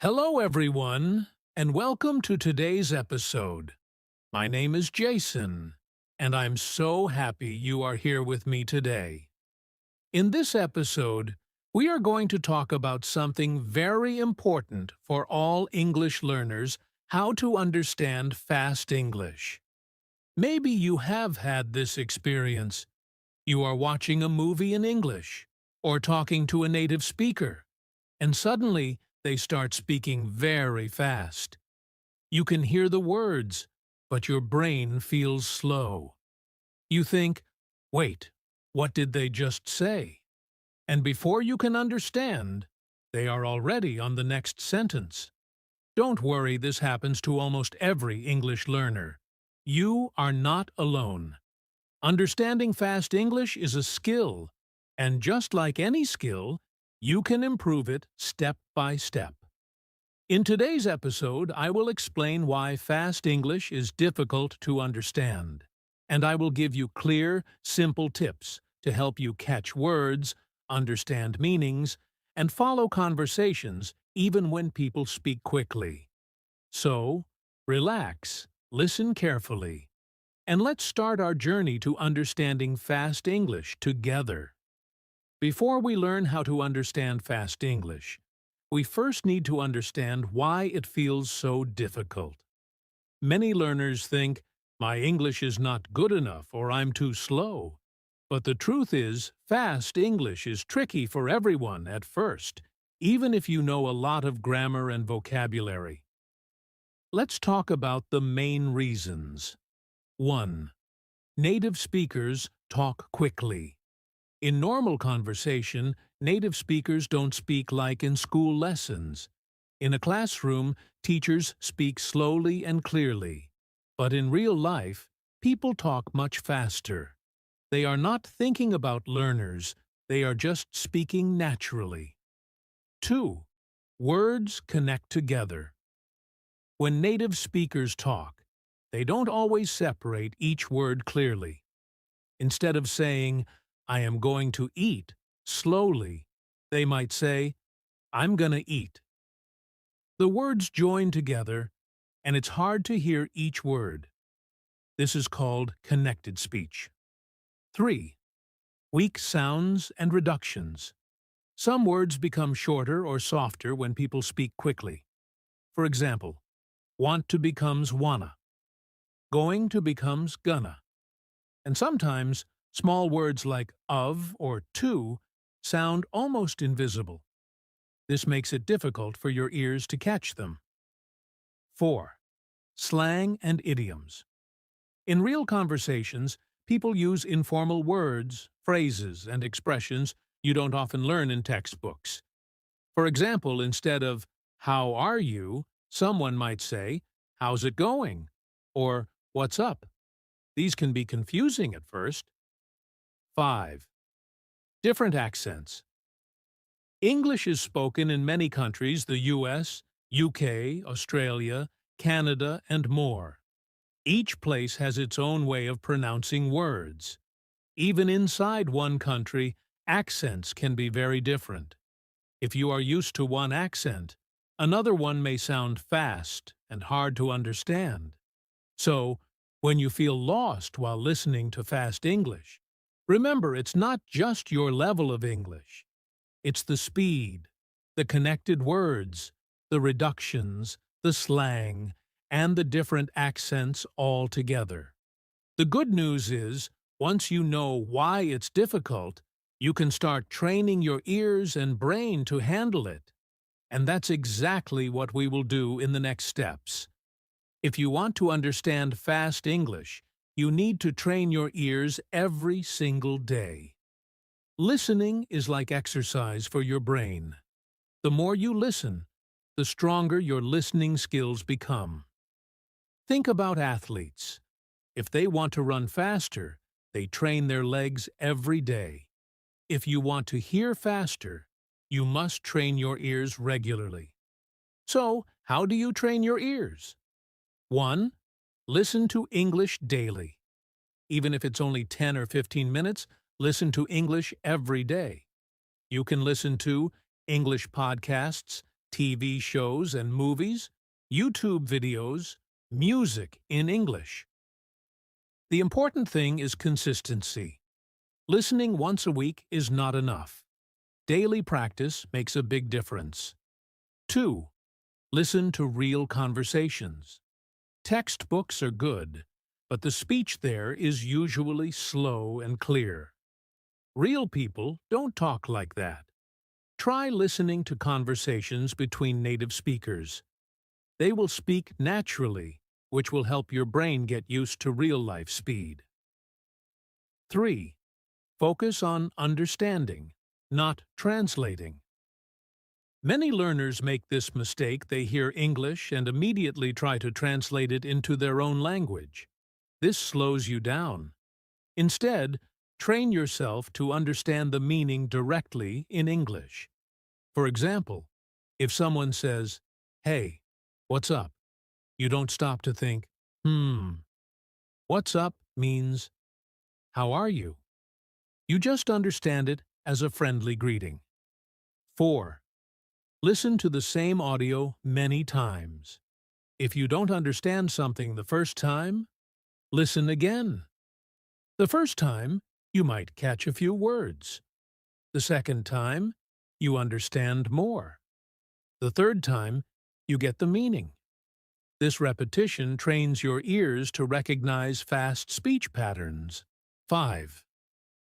Hello, everyone, and welcome to today's episode. My name is Jason, and I'm so happy you are here with me today. In this episode, we are going to talk about something very important for all English learners: how to understand fast English. Maybe you have had this experience. You are watching a movie in English, or talking to a native speaker, and suddenly they start speaking very fast. You can hear the words, but your brain feels slow. You think, wait, what did they just say? And before you can understand, they are already on the next sentence. Don't worry, this happens to almost every English learner. You are not alone. Understanding fast English is a skill, and just like any skill, you can improve it step by step. In today's episode, I will explain why fast English is difficult to understand, and I will give you clear, simple tips to help you catch words, understand meanings, and follow conversations even when people speak quickly. So, relax, listen carefully, and let's start our journey to understanding fast English together. Before we learn how to understand fast English, we first need to understand why it feels so difficult. Many learners think, my English is not good enough or I'm too slow. But the truth is, fast English is tricky for everyone at first, even if you know a lot of grammar and vocabulary. Let's talk about the main reasons. 1. Native speakers talk quickly. In normal conversation, native speakers don't speak like in school lessons. In a classroom, teachers speak slowly and clearly. But in real life, people talk much faster. They are not thinking about learners, they are just speaking naturally. 2. Words connect together. When native speakers talk, they don't always separate each word clearly. Instead of saying, I am going to eat, slowly, they might say, I'm gonna eat. The words join together, and it's hard to hear each word. This is called connected speech. 3. Weak sounds and reductions. Some words become shorter or softer when people speak quickly. For example, want to becomes wanna, going to becomes gonna. And sometimes, small words like of or to sound almost invisible. This makes it difficult for your ears to catch them. 4. Slang and idioms. In real conversations, people use informal words, phrases, and expressions you don't often learn in textbooks. For example, instead of, how are you, someone might say, how's it going? Or, what's up? These can be confusing at first. 5. Different accents. English is spoken in many countries: the US, UK, Australia, Canada, and more. Each place has its own way of pronouncing words. Even inside one country, accents can be very different. If you are used to one accent, another one may sound fast and hard to understand. So, when you feel lost while listening to fast English, remember it's not just your level of English. It's the speed, the connected words, the reductions, the slang, and the different accents all together. The good news is, once you know why it's difficult, you can start training your ears and brain to handle it. And that's exactly what we will do in the next steps. If you want to understand fast English, you need to train your ears every single day. Listening is like exercise for your brain. The more you listen, the stronger your listening skills become. Think about athletes. If they want to run faster, they train their legs every day. If you want to hear faster, you must train your ears regularly. So, how do you train your ears? 1. Listen to English daily. Even if it's only 10 or 15 minutes, listen to English every day. You can listen to English podcasts, TV shows and movies, YouTube videos, music in English. The important thing is consistency. Listening once a week is not enough. Daily practice makes a big difference. 2. Listen to real conversations. Textbooks are good, but the speech there is usually slow and clear. Real people don't talk like that. Try listening to conversations between native speakers. They will speak naturally, which will help your brain get used to real-life speed. 3. Focus on understanding, not translating. Many learners make this mistake. They hear English and immediately try to translate it into their own language. This slows you down. Instead, train yourself to understand the meaning directly in English. For example, if someone says, "Hey, what's up?" you don't stop to think, What's up means, how are you? You just understand it as a friendly greeting. 4. Listen to the same audio many times. If you don't understand something the first time, listen again. The first time, you might catch a few words. The second time, you understand more. The third time, you get the meaning. This repetition trains your ears to recognize fast speech patterns. 5.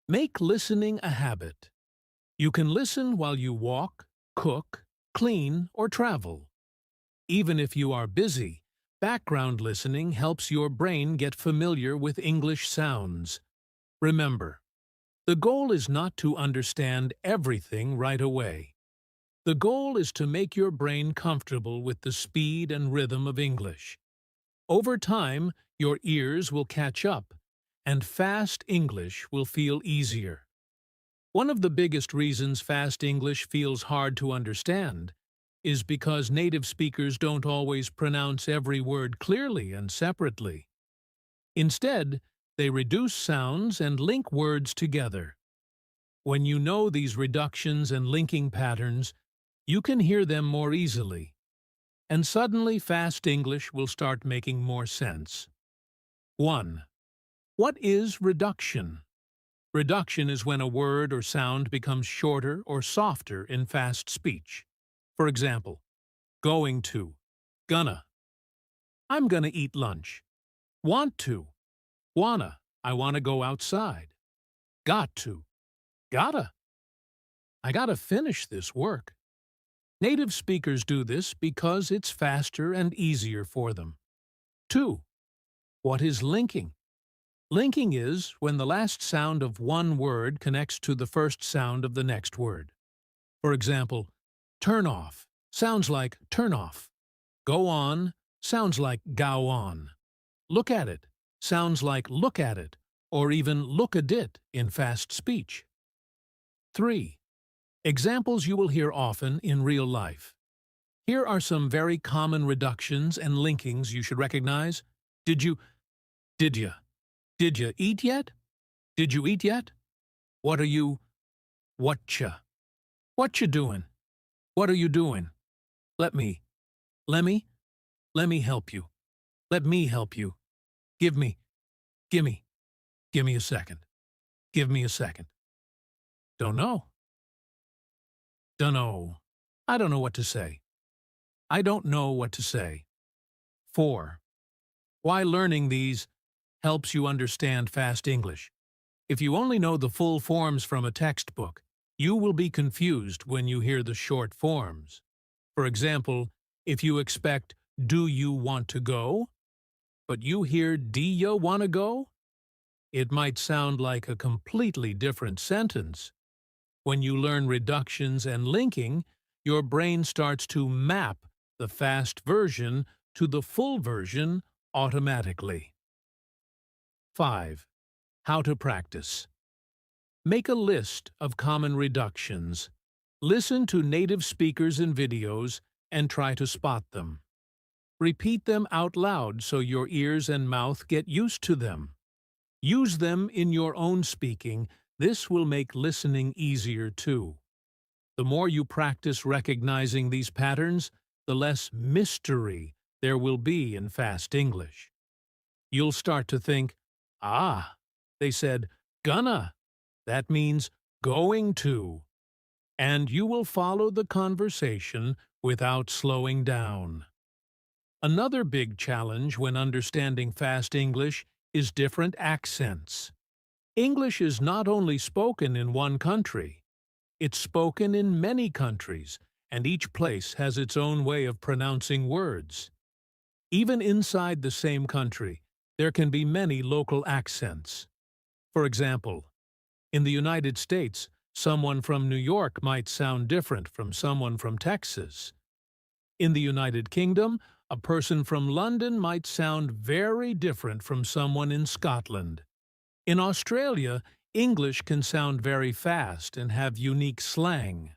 Make listening a habit. You can listen while you walk, cook, clean, or travel. Even if you are busy, background listening helps your brain get familiar with English sounds. Remember, the goal is not to understand everything right away. The goal is to make your brain comfortable with the speed and rhythm of English. Over time, your ears will catch up, and fast English will feel easier. One of the biggest reasons fast English feels hard to understand is because native speakers don't always pronounce every word clearly and separately. Instead, they reduce sounds and link words together. When you know these reductions and linking patterns, you can hear them more easily, and suddenly fast English will start making more sense. 1. What is reduction? Reduction is when a word or sound becomes shorter or softer in fast speech. For example, going to, gonna. I'm gonna eat lunch. Want to, wanna. I wanna go outside. Got to, gotta. I gotta finish this work. Native speakers do this because it's faster and easier for them. 2. What is linking? Linking is when the last sound of one word connects to the first sound of the next word. For example, turn off sounds like turn off. Go on sounds like go on. Look at it sounds like look at it, or even look a dit in fast speech. 3. Examples you will hear often in real life. Here are some very common reductions and linkings you should recognize. Did you eat yet? Did you eat yet? What are you? Whatcha? What you doing? What are you doing? Let me help you. Let me help you. Gimme a second. Give me a second. Don't know. Dunno. I don't know what to say. I don't know what to say. 4. Why learning these helps you understand fast English. If you only know the full forms from a textbook, you will be confused when you hear the short forms. For example, if you expect, "Do you want to go?" but you hear, "D'ya wanna go?" it might sound like a completely different sentence. When you learn reductions and linking, your brain starts to map the fast version to the full version automatically. 5. How to practice. Make a list of common reductions. Listen to native speakers and videos and try to spot them. Repeat them out loud so your ears and mouth get used to them. Use them in your own speaking. This will make listening easier too. The more you practice recognizing these patterns, the less mystery there will be in fast English. You'll start to think, ah, they said gonna. That means going to. And you will follow the conversation without slowing down. Another big challenge when understanding fast English is different accents. English is not only spoken in one country, it's spoken in many countries, and each place has its own way of pronouncing words. Even inside the same country, there can be many local accents. For example, in the United States, someone from New York might sound different from someone from Texas. In the United Kingdom, a person from London might sound very different from someone in Scotland. In Australia, English can sound very fast and have unique slang.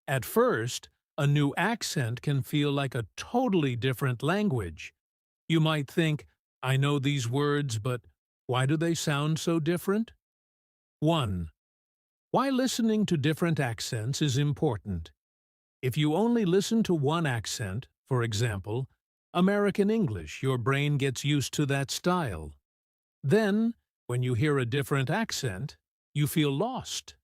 At first, a new accent can feel like a totally different language. You might think, I know these words, but why do they sound so different? 1. Why listening to different accents is important. If you only listen to one accent, for example, American English, your brain gets used to that style. Then, when you hear a different accent, you feel lost.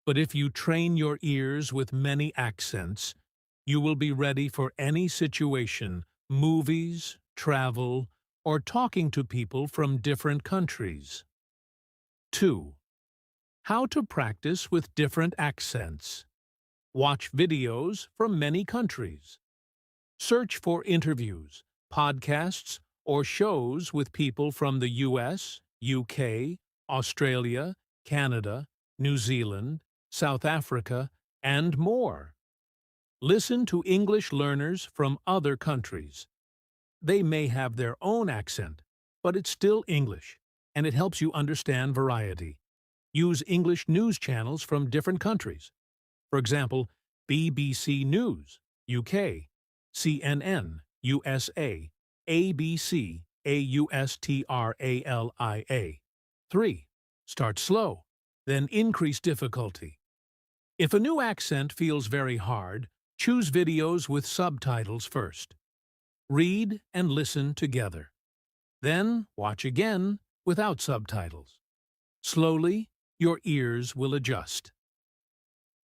But if you train your ears with many accents, you will be ready for any situation, movies, travel, or talking to people from different countries. 2. How to practice with different accents. Watch videos from many countries. Search for interviews, podcasts, or shows with people from the US, UK, Australia, Canada, New Zealand, South Africa, and more. Listen to English learners from other countries. They may have their own accent, but it's still English, and it helps you understand variety. Use English news channels from different countries. For example, BBC News, UK, CNN, USA, ABC, Australia. 3. Start slow, then increase difficulty. If a new accent feels very hard, choose videos with subtitles first. Read and listen together. Then watch again without subtitles. Slowly, your ears will adjust.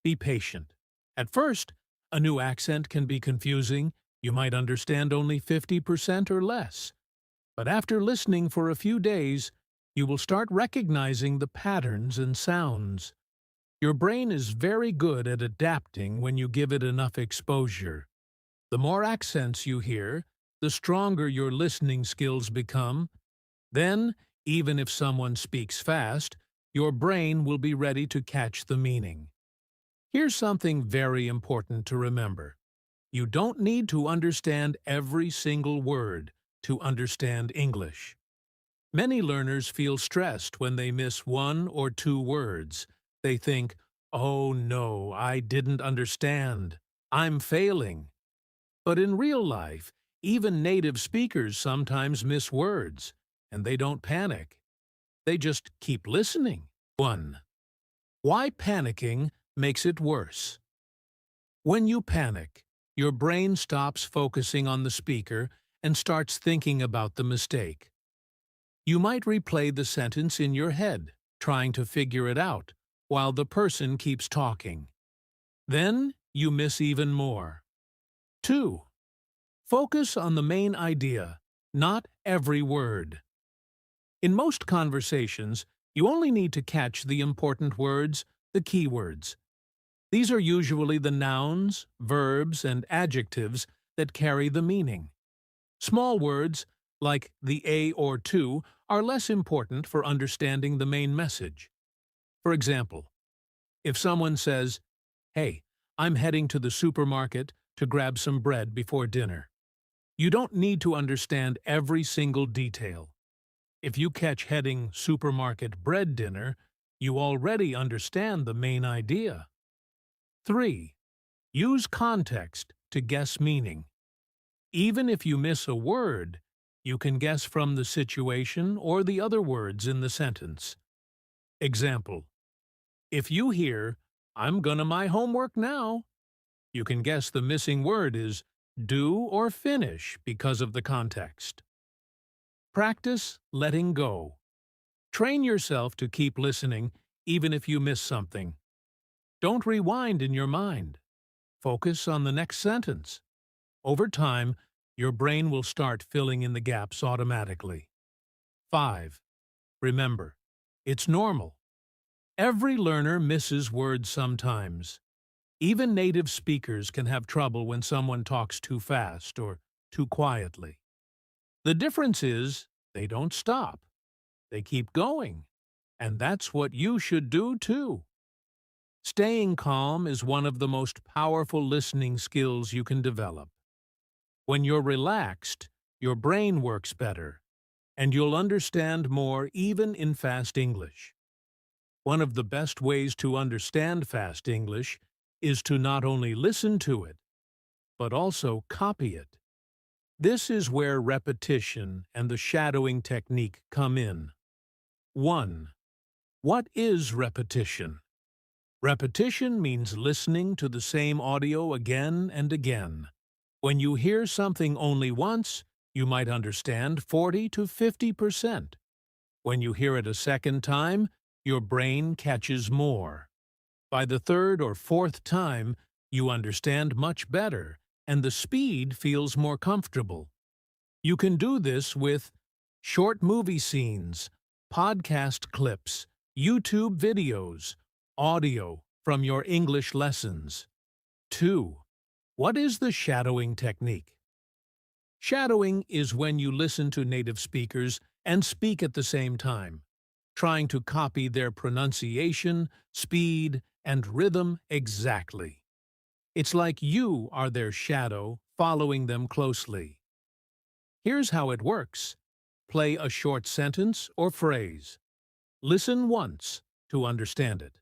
Be patient. At first, a new accent can be confusing. You might understand only 50% or less. But after listening for a few days, you will start recognizing the patterns and sounds. Your brain is very good at adapting when you give it enough exposure. The more accents you hear, the stronger your listening skills become. Then, even if someone speaks fast, your brain will be ready to catch the meaning. Here's something very important to remember. You don't need to understand every single word to understand English. Many learners feel stressed when they miss one or two words. They think, oh no, I didn't understand. I'm failing. But in real life, even native speakers sometimes miss words, and they don't panic. They just keep listening. 1. Why panicking makes it worse. When you panic, your brain stops focusing on the speaker and starts thinking about the mistake. You might replay the sentence in your head, trying to figure it out, while the person keeps talking. Then you miss even more. 2. Focus on the main idea, not every word. In most conversations, you only need to catch the important words, the keywords. These are usually the nouns, verbs, and adjectives that carry the meaning. Small words, like the a or to, are less important for understanding the main message. For example, if someone says, "Hey, I'm heading to the supermarket to grab some bread before dinner," you don't need to understand every single detail. If you catch heading supermarket bread dinner, you already understand the main idea. 3. Use context to guess meaning. Even if you miss a word, you can guess from the situation or the other words in the sentence. Example: if you hear, I'm gonna my homework now. You can guess the missing word is do or finish because of the context. Practice letting go. Train yourself to keep listening even if you miss something. Don't rewind in your mind. Focus on the next sentence. Over time, your brain will start filling in the gaps automatically. 5. Remember, it's normal. Every learner misses words sometimes. Even native speakers can have trouble when someone talks too fast or too quietly. The difference is they don't stop. They keep going. And that's what you should do too. Staying calm is one of the most powerful listening skills you can develop. When you're relaxed, your brain works better, and you'll understand more even in fast English. One of the best ways to understand fast English is to not only listen to it, but also copy it. This is where repetition and the shadowing technique come in. 1. What is repetition? Repetition means listening to the same audio again and again. When you hear something only once, you might understand 40 to 50%. When you hear it a second time, your brain catches more. By the third or fourth time, you understand much better, and the speed feels more comfortable. You can do this with short movie scenes, podcast clips, YouTube videos, audio from your English lessons. 2. What is the shadowing technique? Shadowing is when you listen to native speakers and speak at the same time, trying to copy their pronunciation, speed, and rhythm exactly. It's like you are their shadow, following them closely. Here's how it works. Play a short sentence or phrase. Listen once to understand it.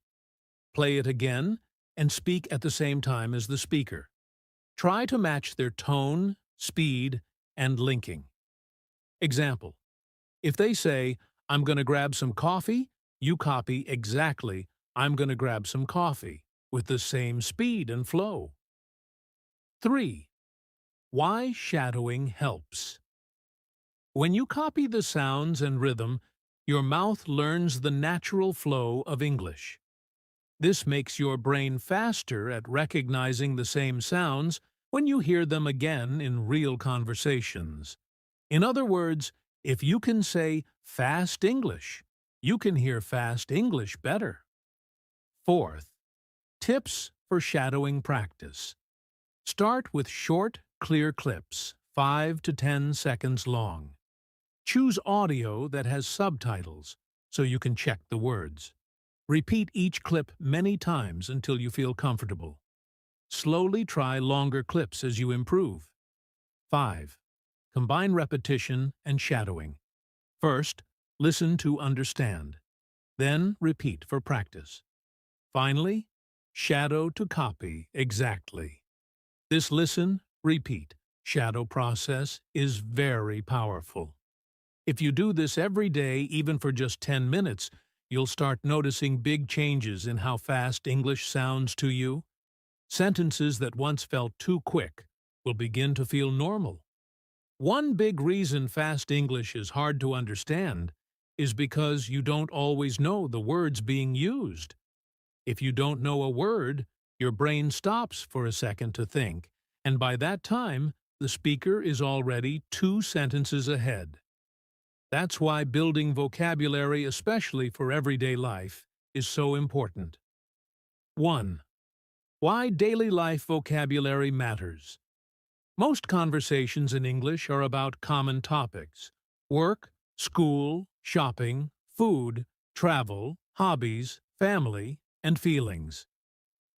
Play it again and speak at the same time as the speaker. Try to match their tone, speed, and linking. Example: if they say, "I'm going to grab some coffee," you copy exactly, "I'm going to grab some coffee," with the same speed and flow. 3. Why shadowing helps. When you copy the sounds and rhythm, your mouth learns the natural flow of English. This makes your brain faster at recognizing the same sounds when you hear them again in real conversations. In other words, if you can say fast English, you can hear fast English better. 4th, tips for shadowing practice. Start with short, clear clips, 5 to 10 seconds long. Choose audio that has subtitles so you can check the words. Repeat each clip many times until you feel comfortable. Slowly try longer clips as you improve. 5. Combine repetition and shadowing. First, listen to understand. Then repeat for practice. Finally, shadow to copy exactly. This listen, repeat, shadow process is very powerful. If you do this every day, even for just 10 minutes, you'll start noticing big changes in how fast English sounds to you. Sentences that once felt too quick will begin to feel normal. One big reason fast English is hard to understand is because you don't always know the words being used. If you don't know a word, your brain stops for a second to think, and by that time, the speaker is already 2 sentences ahead. That's why building vocabulary, especially for everyday life, is so important. 1. Why daily life vocabulary matters. Most conversations in English are about common topics: work, school, shopping, food, travel, hobbies, family, and feelings.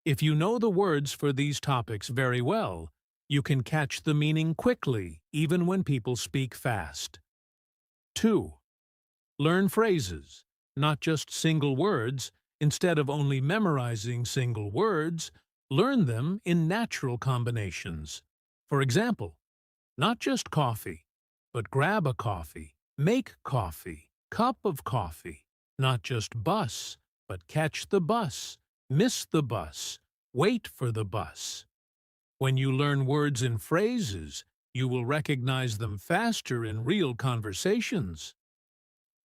If you know the words for these topics very well, you can catch the meaning quickly, even when people speak fast. 2. Learn phrases, not just single words. Instead of only memorizing single words, learn them in natural combinations. For example, not just coffee, but grab a coffee, make coffee, cup of coffee. Not just bus, but catch the bus. miss the bus, wait for the bus. When you learn words and phrases, you will recognize them faster in real conversations.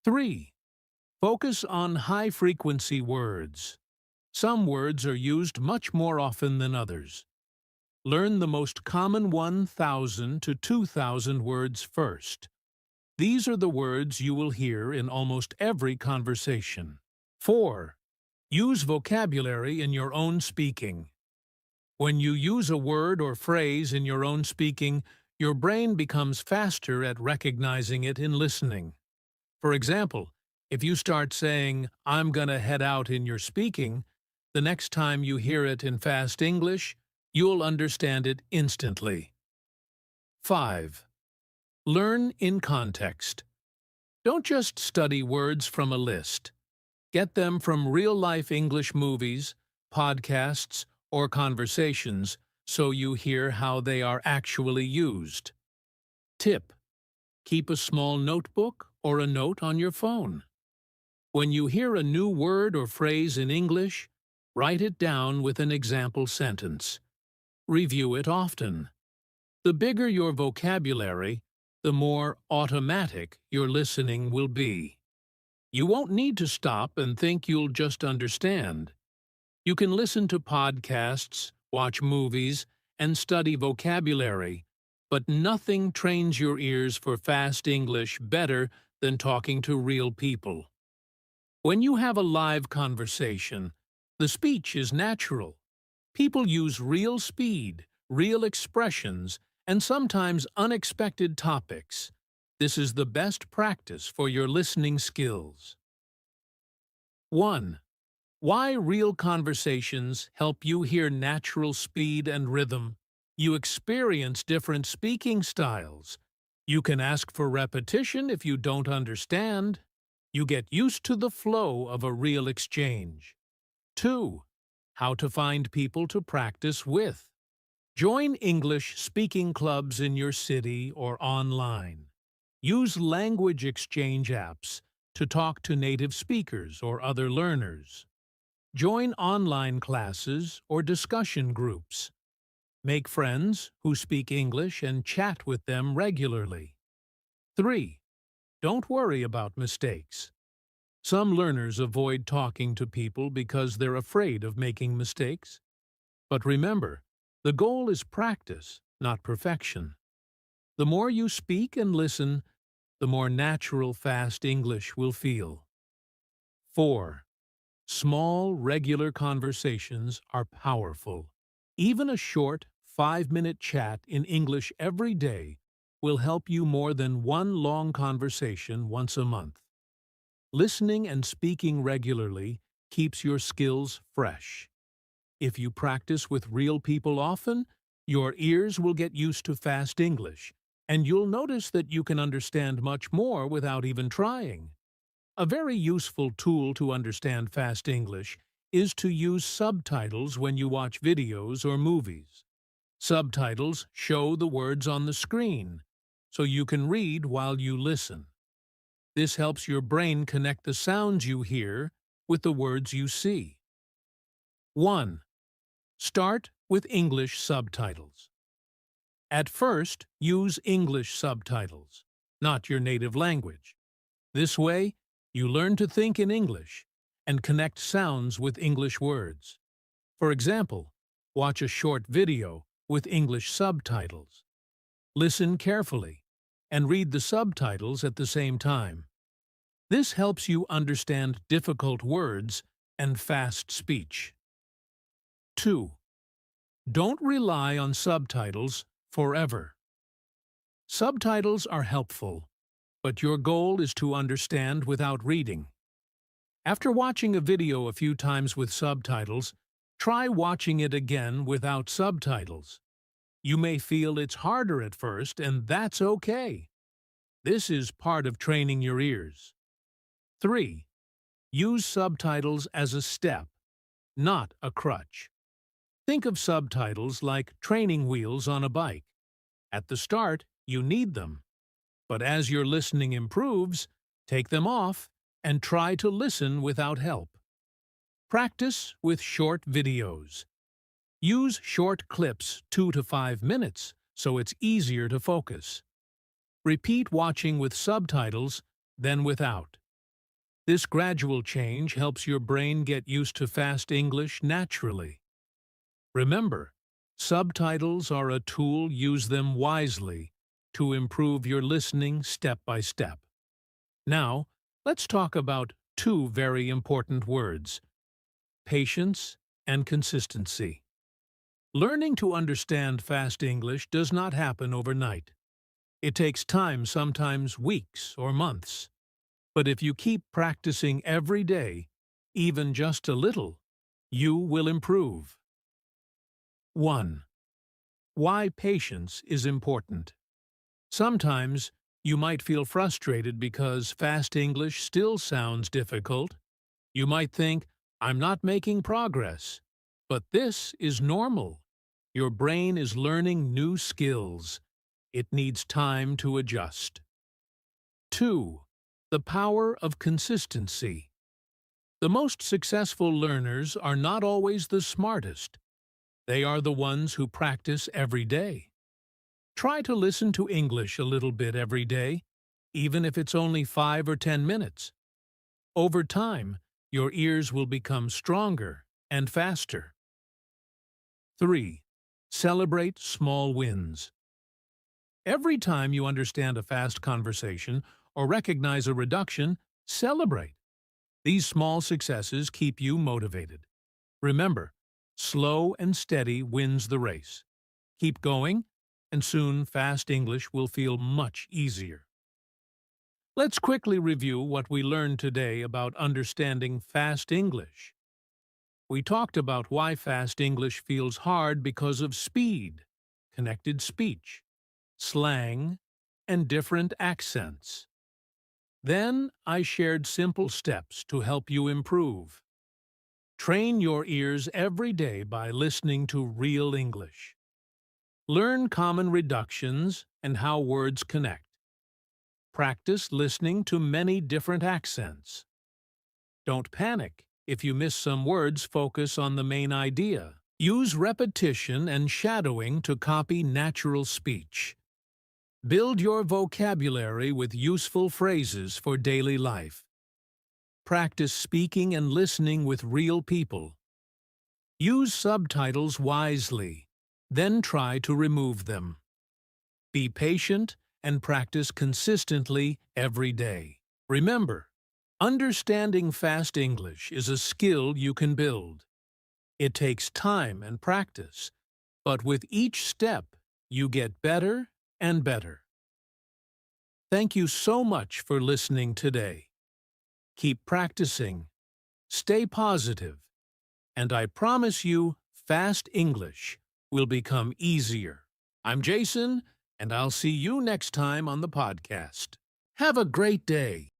3. Focus on high-frequency words. Some words are used much more often than others. Learn the most common 1,000 to 2,000 words first. These are the words you will hear in almost every conversation. 4. Use vocabulary in your own speaking. When you use a word or phrase in your own speaking, your brain becomes faster at recognizing it in listening. For example, if you start saying, "I'm gonna head out" in your speaking, the next time you hear it in fast English, you'll understand it instantly. 5. Learn in context. Don't just study words from a list. Get them from real-life English movies, podcasts, or conversations so you hear how they are actually used. Tip: keep a small notebook or a note on your phone. When you hear a new word or phrase in English, write it down with an example sentence. Review it often. The bigger your vocabulary, the more automatic your listening will be. You won't need to stop and think you'll just understand. You can listen to podcasts, watch movies, and study vocabulary, but nothing trains your ears for fast English better than talking to real people. When you have a live conversation, the speech is natural. People use real speed, real expressions, and sometimes unexpected topics. This is the best practice for your listening skills. 1. Why real conversations help you hear natural speed and rhythm. You experience different speaking styles. You can ask for repetition if you don't understand. You get used to the flow of a real exchange. 2. How to find people to practice with. Join English speaking clubs in your city or online. Use language exchange apps to talk to native speakers or other learners. Join online classes or discussion groups. Make friends who speak English and chat with them regularly. 3. Don't worry about mistakes. Some learners avoid talking to people because they're afraid of making mistakes. But remember, the goal is practice, not perfection. The more you speak and listen, the more natural fast English will feel. 4. Small, regular conversations are powerful. Even a short, 5-minute chat in English every day will help you more than one long conversation once a month. Listening and speaking regularly keeps your skills fresh. If you practice with real people often, your ears will get used to fast English, and you'll notice that you can understand much more without even trying. A very useful tool to understand fast English is to use subtitles when you watch videos or movies. Subtitles show the words on the screen, so you can read while you listen. This helps your brain connect the sounds you hear with the words you see. 1. Start with English subtitles. At first, use English subtitles, not your native language. This way, you learn to think in English and connect sounds with English words. For example, watch a short video with English subtitles. Listen carefully and read the subtitles at the same time. This helps you understand difficult words and fast speech. 2. Don't rely on subtitles forever. Subtitles are helpful, but your goal is to understand without reading. After watching a video a few times with subtitles, try watching it again without subtitles. You may feel it's harder at first, and that's okay. This is part of training your ears. 3. Use subtitles as a step, not a crutch. Think of subtitles like training wheels on a bike. At the start, you need them. But as your listening improves, take them off and try to listen without help. Practice with short videos. Use short clips 2 to 5 minutes so it's easier to focus. Repeat watching with subtitles, then without. This gradual change helps your brain get used to fast English naturally. Remember, subtitles are a tool. Use them wisely to improve your listening step by step. Now, let's talk about two very important words: patience and consistency. Learning to understand fast English does not happen overnight. It takes time, sometimes weeks or months. But if you keep practicing every day, even just a little, you will improve. 1. Why patience is important. Sometimes you might feel frustrated because fast English still sounds difficult. You might think, I'm not making progress. But this is normal. Your brain is learning new skills. It needs time to adjust. 2. The power of consistency. The most successful learners are not always the smartest. They are the ones who practice every day. Try to listen to English a little bit every day, even if it's only 5 or 10 minutes. Over time, your ears will become stronger and faster. 3. Celebrate small wins. Every time you understand a fast conversation or recognize a reduction, celebrate. These small successes keep you motivated. Remember, slow and steady wins the race. Keep going, and soon fast English will feel much easier. Let's quickly review what we learned today about understanding fast English. We talked about why fast English feels hard because of speed, connected speech, slang, and different accents. Then I shared simple steps to help you improve. Train your ears every day by listening to real English. Learn common reductions and how words connect. Practice listening to many different accents. Don't panic. If you miss some words, focus on the main idea. Use repetition and shadowing to copy natural speech. Build your vocabulary with useful phrases for daily life. Practice speaking and listening with real people. Use subtitles wisely, then try to remove them. Be patient and practice consistently every day. Remember, understanding fast English is a skill you can build. It takes time and practice, but with each step, you get better and better. Thank you so much for listening today. Keep practicing, stay positive, and I promise you, fast English will become easier. I'm Jason, and I'll see you next time on the podcast. Have a great day.